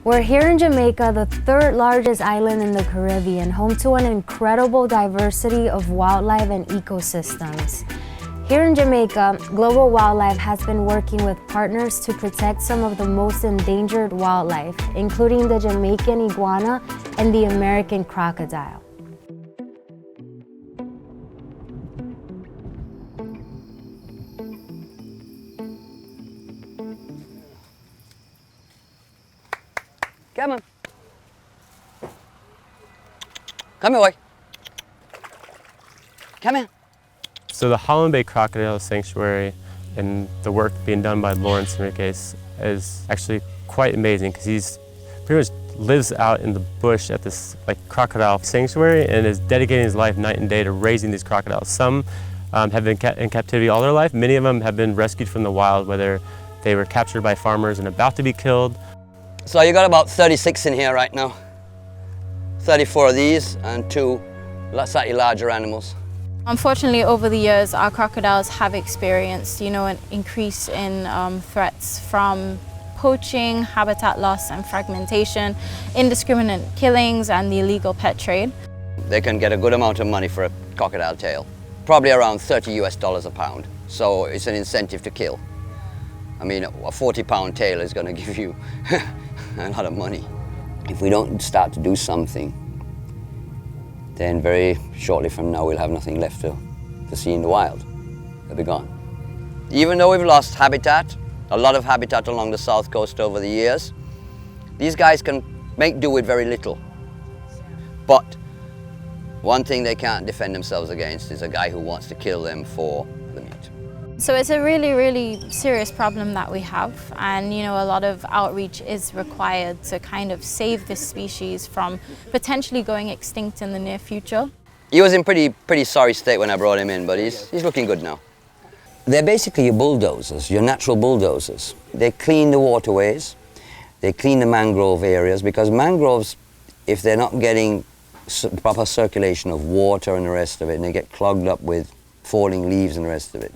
We're here in Jamaica, the third largest island in the Caribbean, home to an incredible diversity of wildlife and ecosystems. Here in Jamaica, Global Wildlife has been working with partners to protect some of the most endangered wildlife, including the Jamaican iguana and the American crocodile. Come on. Come here, boy. Come here. So the Holland Bay Crocodile Sanctuary and the work being done by Lawrence Henriques is actually quite amazing because he's pretty much lives out in the bush at this crocodile sanctuary and is dedicating his life night and day to raising these crocodiles. Some have been in captivity all their life. Many of them have been rescued from the wild, whether they were captured by farmers and about to be killed. So you got about 36 in here right now. 34 of these and 2 slightly larger animals. Unfortunately, over the years, our crocodiles have experienced, an increase in threats from poaching, habitat loss and fragmentation, indiscriminate killings and the illegal pet trade. They can get a good amount of money for a crocodile tail, probably around $30 US a pound. So it's an incentive to kill. I mean, a 40-pound tail is going to give you a lot of money. If we don't start to do something, then very shortly from now we'll have nothing left to see in the wild. They'll be gone. Even though we've lost habitat, a lot of habitat along the south coast over the years, these guys can make do with very little. But one thing they can't defend themselves against is a guy who wants to kill them for the meat. So it's a really, really serious problem that we have, and a lot of outreach is required to kind of save this species from potentially going extinct in the near future. He was in pretty sorry state when I brought him in, but he's looking good now. They're basically your bulldozers, your natural bulldozers. They clean the waterways, they clean the mangrove areas, because mangroves, if they're not getting proper circulation of water and the rest of it, and they get clogged up with falling leaves and the rest of it,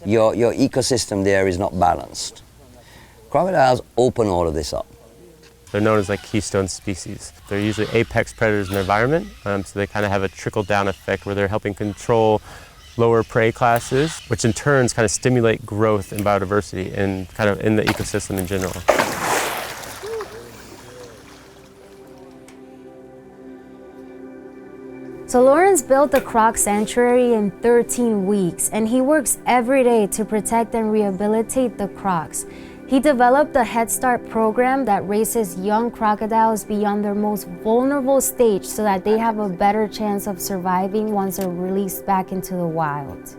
your ecosystem there is not balanced. Crocodiles open all of this up. They're known as keystone species. They're usually apex predators in their environment, so they kind of have a trickle-down effect where they're helping control lower prey classes, which in turn kind of stimulate growth and biodiversity and kind of in the ecosystem in general. So Lawrence built the Croc Sanctuary in 13 weeks, and he works every day to protect and rehabilitate the crocs. He developed the Headstart Program that raises young crocodiles beyond their most vulnerable stage so that they have a better chance of surviving once they're released back into the wild.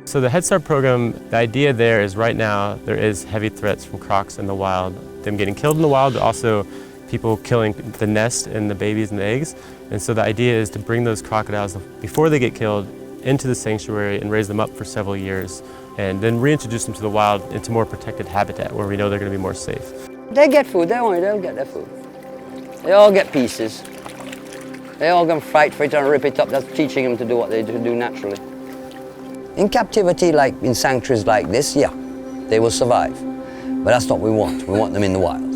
So the Headstart Program, the idea there is right now there is heavy threats from crocs in the wild, them getting killed in the wild, but also people killing the nest and the babies and the eggs. And so the idea is to bring those crocodiles before they get killed into the sanctuary and raise them up for several years and then reintroduce them to the wild into more protected habitat where we know they're going to be more safe. They get food, don't worry, they'll get their food. They all get pieces. They all can fight for it and rip it up. That's teaching them to do what they do naturally. In captivity, like in sanctuaries like this, yeah, they will survive. But that's not what we want. We want them in the wild.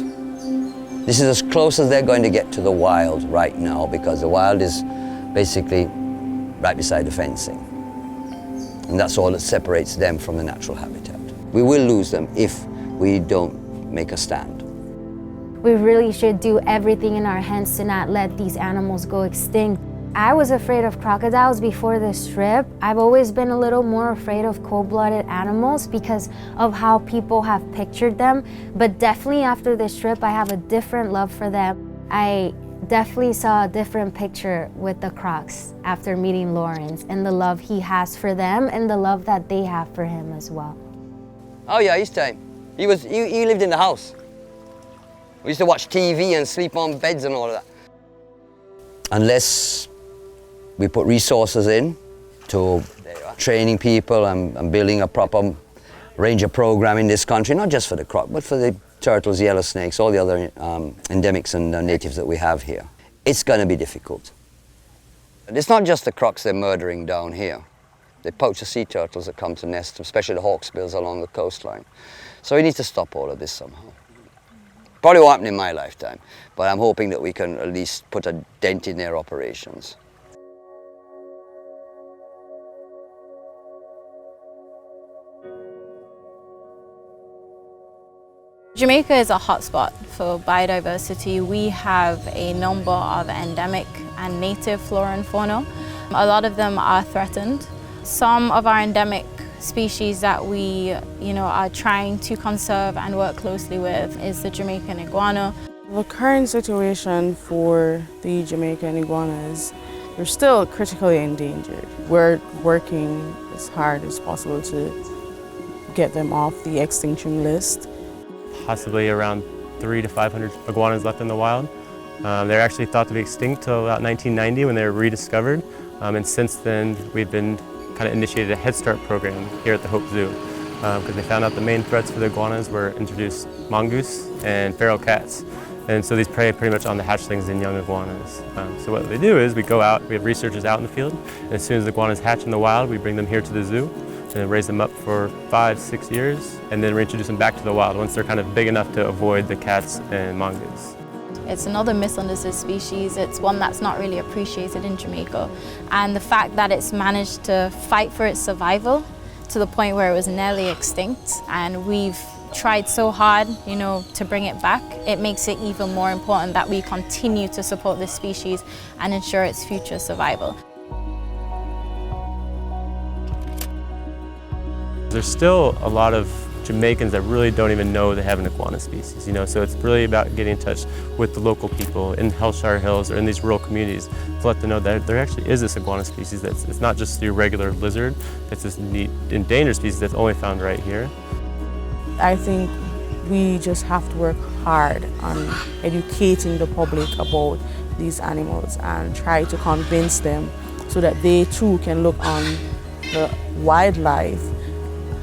This is as close as they're going to get to the wild right now, because the wild is basically right beside the fencing. And that's all that separates them from the natural habitat. We will lose them if we don't make a stand. We really should do everything in our hands to not let these animals go extinct. I was afraid of crocodiles before this trip. I've always been a little more afraid of cold-blooded animals because of how people have pictured them. But definitely after this trip, I have a different love for them. I definitely saw a different picture with the crocs after meeting Lawrence and the love he has for them and the love that they have for him as well. Oh yeah, he's tame. He lived in the house. We used to watch TV and sleep on beds and all of that. Unless we put resources in to training people and building a proper ranger program in this country, not just for the croc, but for the turtles, yellow snakes, all the other endemics and natives that we have here. It's going to be difficult. It's not just the crocs they're murdering down here. They poach the sea turtles that come to nest, especially the hawksbills along the coastline. So we need to stop all of this somehow. Probably won't happen in my lifetime, but I'm hoping that we can at least put a dent in their operations. Jamaica is a hotspot for biodiversity. We have a number of endemic and native flora and fauna. A lot of them are threatened. Some of our endemic species that we are trying to conserve and work closely with is the Jamaican iguana. The current situation for the Jamaican iguanas, they're still critically endangered. We're working as hard as possible to get them off the extinction list. Possibly around 300 to 500 iguanas left in the wild. They're actually thought to be extinct till about 1990 when they were rediscovered. And since then, we've been kind of initiated a Headstart Program here at the Hope Zoo because they found out the main threats for the iguanas were introduced mongoose and feral cats. And so these prey pretty much on the hatchlings and young iguanas. So what they do is we go out, we have researchers out in the field, and as soon as the iguanas hatch in the wild, we bring them here to the zoo and raise them up for 5-6 years, and then reintroduce them back to the wild once they're kind of big enough to avoid the cats and mongoose. It's another misunderstood species. It's one that's not really appreciated in Jamaica. And the fact that it's managed to fight for its survival to the point where it was nearly extinct, and we've tried so hard, to bring it back, it makes it even more important that we continue to support this species and ensure its future survival. There's still a lot of Jamaicans that really don't even know they have an iguana species, so it's really about getting in touch with the local people in Heldshire Hills or in these rural communities to let them know that there actually is this iguana species. It's not just your regular lizard, it's this neat endangered species that's only found right here. I think we just have to work hard on educating the public about these animals and try to convince them so that they too can look on the wildlife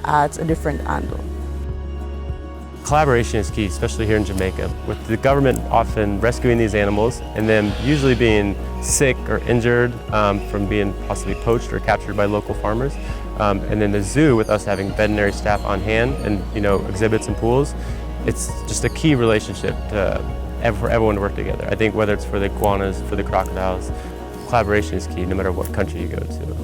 at a different angle. Collaboration is key, especially here in Jamaica, with the government often rescuing these animals and them usually being sick or injured from being possibly poached or captured by local farmers. And then the zoo, with us having veterinary staff on hand and exhibits and pools, it's just a key relationship for everyone to work together. I think whether it's for the iguanas, for the crocodiles, collaboration is key no matter what country you go to.